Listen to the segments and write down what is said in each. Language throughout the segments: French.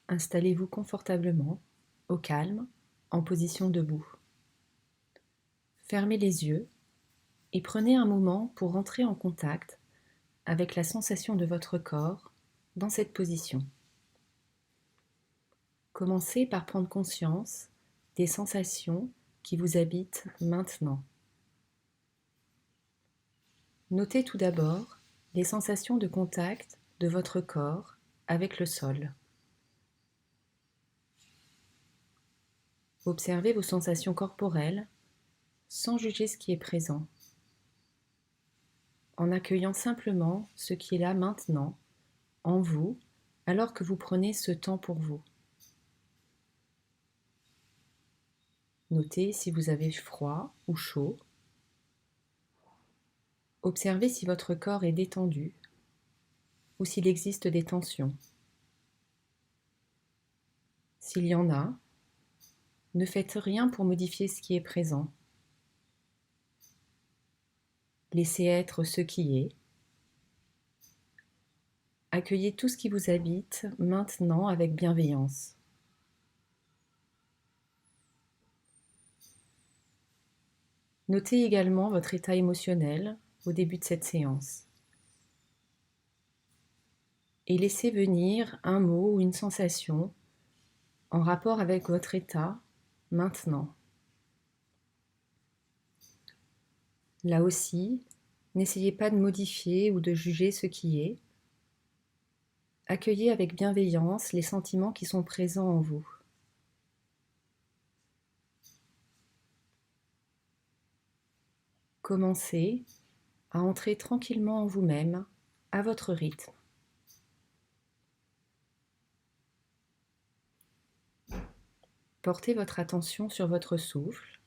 Installez-vous confortablement, au calme, en position debout. Fermez les yeux et prenez un moment pour entrer en contact avec la sensation de votre corps dans cette position. Commencez par prendre conscience des sensations qui vous habitent maintenant. Notez tout d'abord les sensations de contact de votre corps avec le sol. Observez vos sensations corporelles sans juger ce qui est présent, en accueillant simplement ce qui est là maintenant, en vous, alors que vous prenez ce temps pour vous. Notez si vous avez froid ou chaud. Observez si votre corps est détendu ou s'il existe des tensions. S'il y en a, ne faites rien pour modifier ce qui est présent. Laissez être ce qui est. Accueillez tout ce qui vous habite maintenant avec bienveillance. Notez également votre état émotionnel au début de cette séance. Et laissez venir un mot ou une sensation en rapport avec votre état maintenant. Là aussi, n'essayez pas de modifier ou de juger ce qui est. Accueillez avec bienveillance les sentiments qui sont présents en vous. Commencez à entrer tranquillement en vous-même, à votre rythme. Portez votre attention sur votre souffle.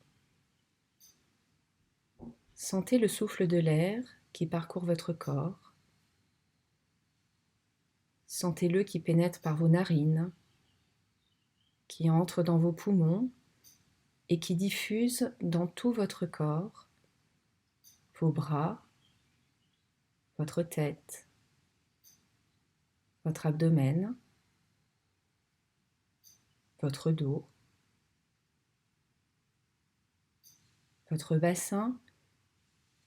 Sentez le souffle de l'air qui parcourt votre corps. Sentez-le qui pénètre par vos narines, qui entre dans vos poumons et qui diffuse dans tout votre corps, vos bras, votre tête, votre abdomen, votre dos, votre bassin,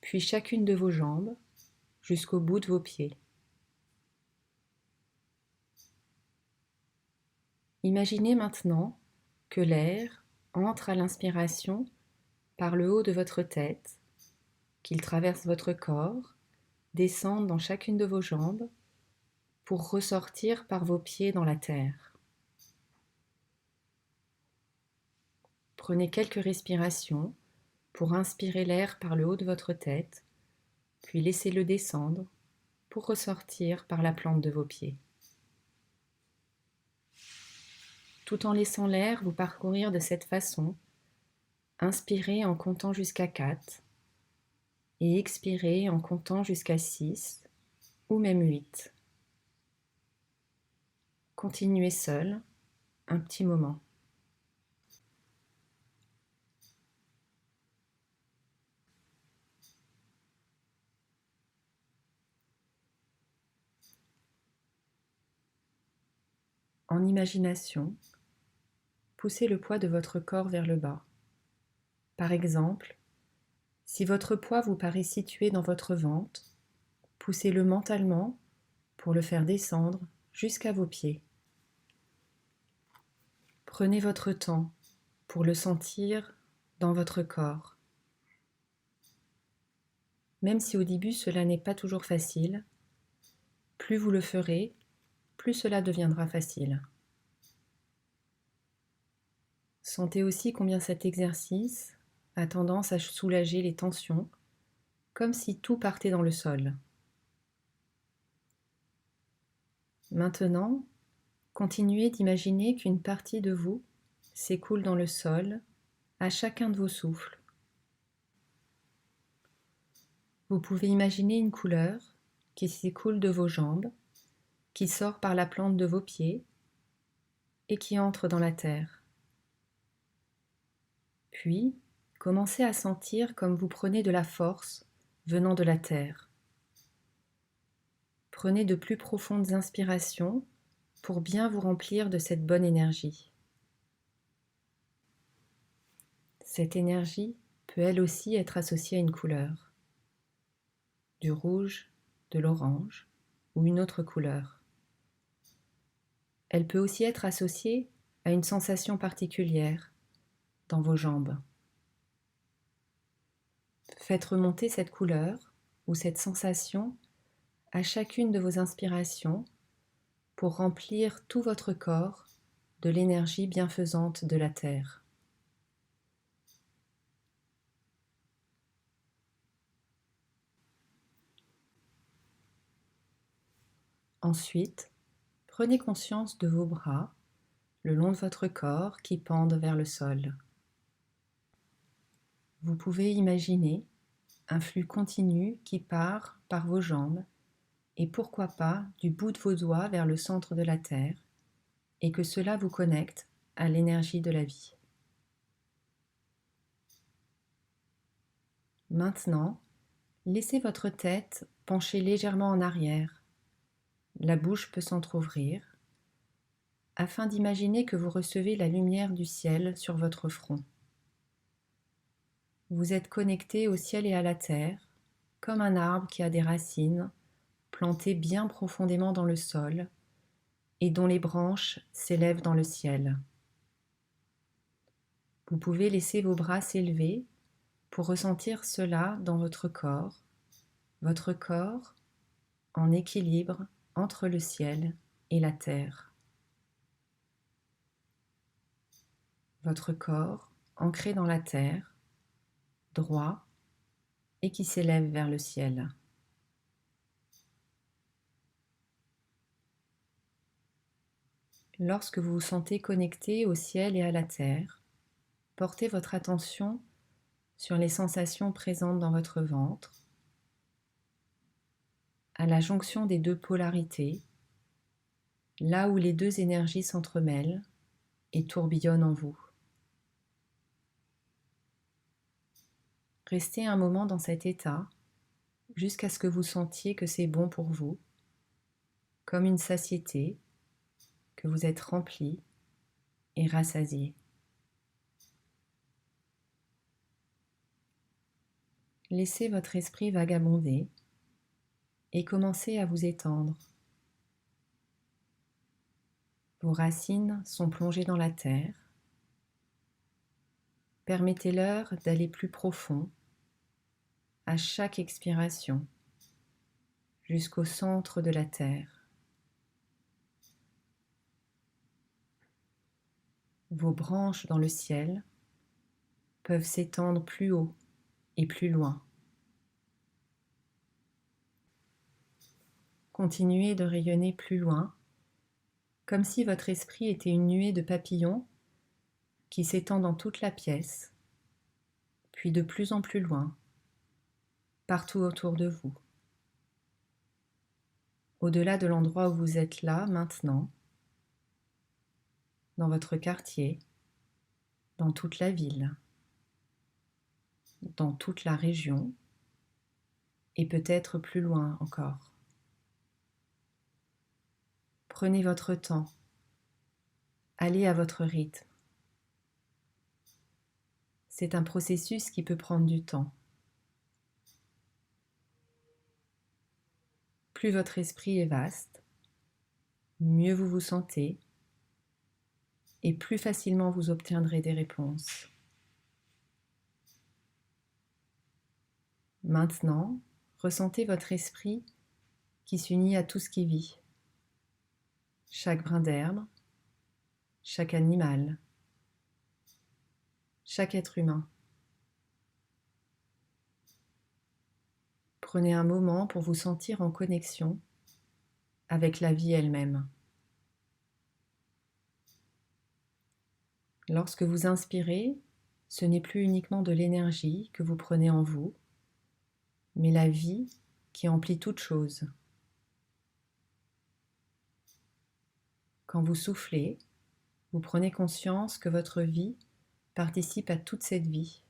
puis chacune de vos jambes jusqu'au bout de vos pieds. Imaginez maintenant que l'air entre à l'inspiration par le haut de votre tête, qu'il traverse votre corps, descende dans chacune de vos jambes pour ressortir par vos pieds dans la terre. Prenez quelques respirations pour inspirer l'air par le haut de votre tête, puis laissez-le descendre pour ressortir par la plante de vos pieds. Tout en laissant l'air vous parcourir de cette façon, inspirez en comptant jusqu'à 4 et expirez en comptant jusqu'à 6 ou même 8. Continuez seul un petit moment. En imagination, poussez le poids de votre corps vers le bas. Par exemple, si votre poids vous paraît situé dans votre ventre, poussez-le mentalement pour le faire descendre jusqu'à vos pieds. Prenez votre temps pour le sentir dans votre corps. Même si au début cela n'est pas toujours facile, plus vous le ferez, plus cela deviendra facile. Sentez aussi combien cet exercice a tendance à soulager les tensions, comme si tout partait dans le sol. Maintenant, continuez d'imaginer qu'une partie de vous s'écoule dans le sol à chacun de vos souffles. Vous pouvez imaginer une couleur qui s'écoule de vos jambes, qui sort par la plante de vos pieds et qui entre dans la terre. Puis, commencez à sentir comme vous prenez de la force venant de la terre. Prenez de plus profondes inspirations pour bien vous remplir de cette bonne énergie. Cette énergie peut elle aussi être associée à une couleur, du rouge, de l'orange ou une autre couleur. Elle peut aussi être associée à une sensation particulière dans vos jambes. Faites remonter cette couleur ou cette sensation à chacune de vos inspirations pour remplir tout votre corps de l'énergie bienfaisante de la Terre. Ensuite, prenez conscience de vos bras le long de votre corps qui pendent vers le sol. Vous pouvez imaginer un flux continu qui part par vos jambes et pourquoi pas du bout de vos doigts vers le centre de la Terre et que cela vous connecte à l'énergie de la vie. Maintenant, laissez votre tête pencher légèrement en arrière. La bouche peut s'entr'ouvrir afin d'imaginer que vous recevez la lumière du ciel sur votre front. Vous êtes connecté au ciel et à la terre, comme un arbre qui a des racines plantées bien profondément dans le sol et dont les branches s'élèvent dans le ciel. Vous pouvez laisser vos bras s'élever pour ressentir cela dans votre corps en équilibre entre le ciel et la terre. Votre corps ancré dans la terre, droit et qui s'élève vers le ciel. Lorsque vous vous sentez connecté au ciel et à la terre, portez votre attention sur les sensations présentes dans votre ventre, à la jonction des deux polarités, là où les deux énergies s'entremêlent et tourbillonnent en vous. Restez un moment dans cet état jusqu'à ce que vous sentiez que c'est bon pour vous, comme une satiété, que vous êtes rempli et rassasié. Laissez votre esprit vagabonder et commencez à vous étendre. Vos racines sont plongées dans la terre. Permettez-leur d'aller plus profond à chaque expiration jusqu'au centre de la terre. Vos branches dans le ciel peuvent s'étendre plus haut et plus loin. Continuez de rayonner plus loin, comme si votre esprit était une nuée de papillons qui s'étend dans toute la pièce, puis de plus en plus loin, partout autour de vous. Au-delà de l'endroit où vous êtes là, maintenant, dans votre quartier, dans toute la ville, dans toute la région, et peut-être plus loin encore. Prenez votre temps, allez à votre rythme. C'est un processus qui peut prendre du temps. Plus votre esprit est vaste, mieux vous vous sentez et plus facilement vous obtiendrez des réponses. Maintenant, ressentez votre esprit qui s'unit à tout ce qui vit. Chaque brin d'herbe, chaque animal, chaque être humain. Prenez un moment pour vous sentir en connexion avec la vie elle-même. Lorsque vous inspirez, ce n'est plus uniquement de l'énergie que vous prenez en vous, mais la vie qui emplit toute chose. Quand vous soufflez, vous prenez conscience que votre vie participe à toute cette vie.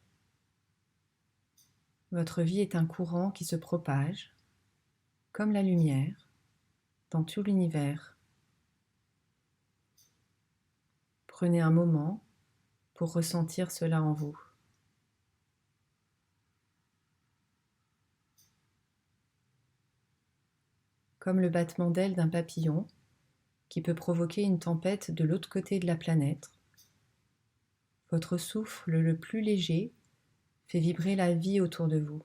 Votre vie est un courant qui se propage, comme la lumière, dans tout l'univers. Prenez un moment pour ressentir cela en vous. Comme le battement d'ailes d'un papillon qui peut provoquer une tempête de l'autre côté de la planète, votre souffle le plus léger fait vibrer la vie autour de vous.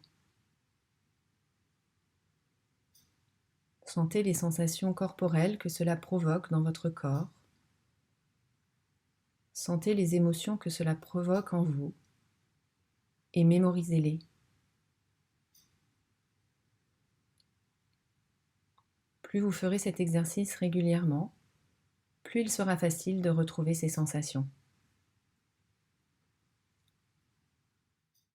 Sentez les sensations corporelles que cela provoque dans votre corps. Sentez les émotions que cela provoque en vous et mémorisez-les. Plus vous ferez cet exercice régulièrement, plus il sera facile de retrouver ces sensations.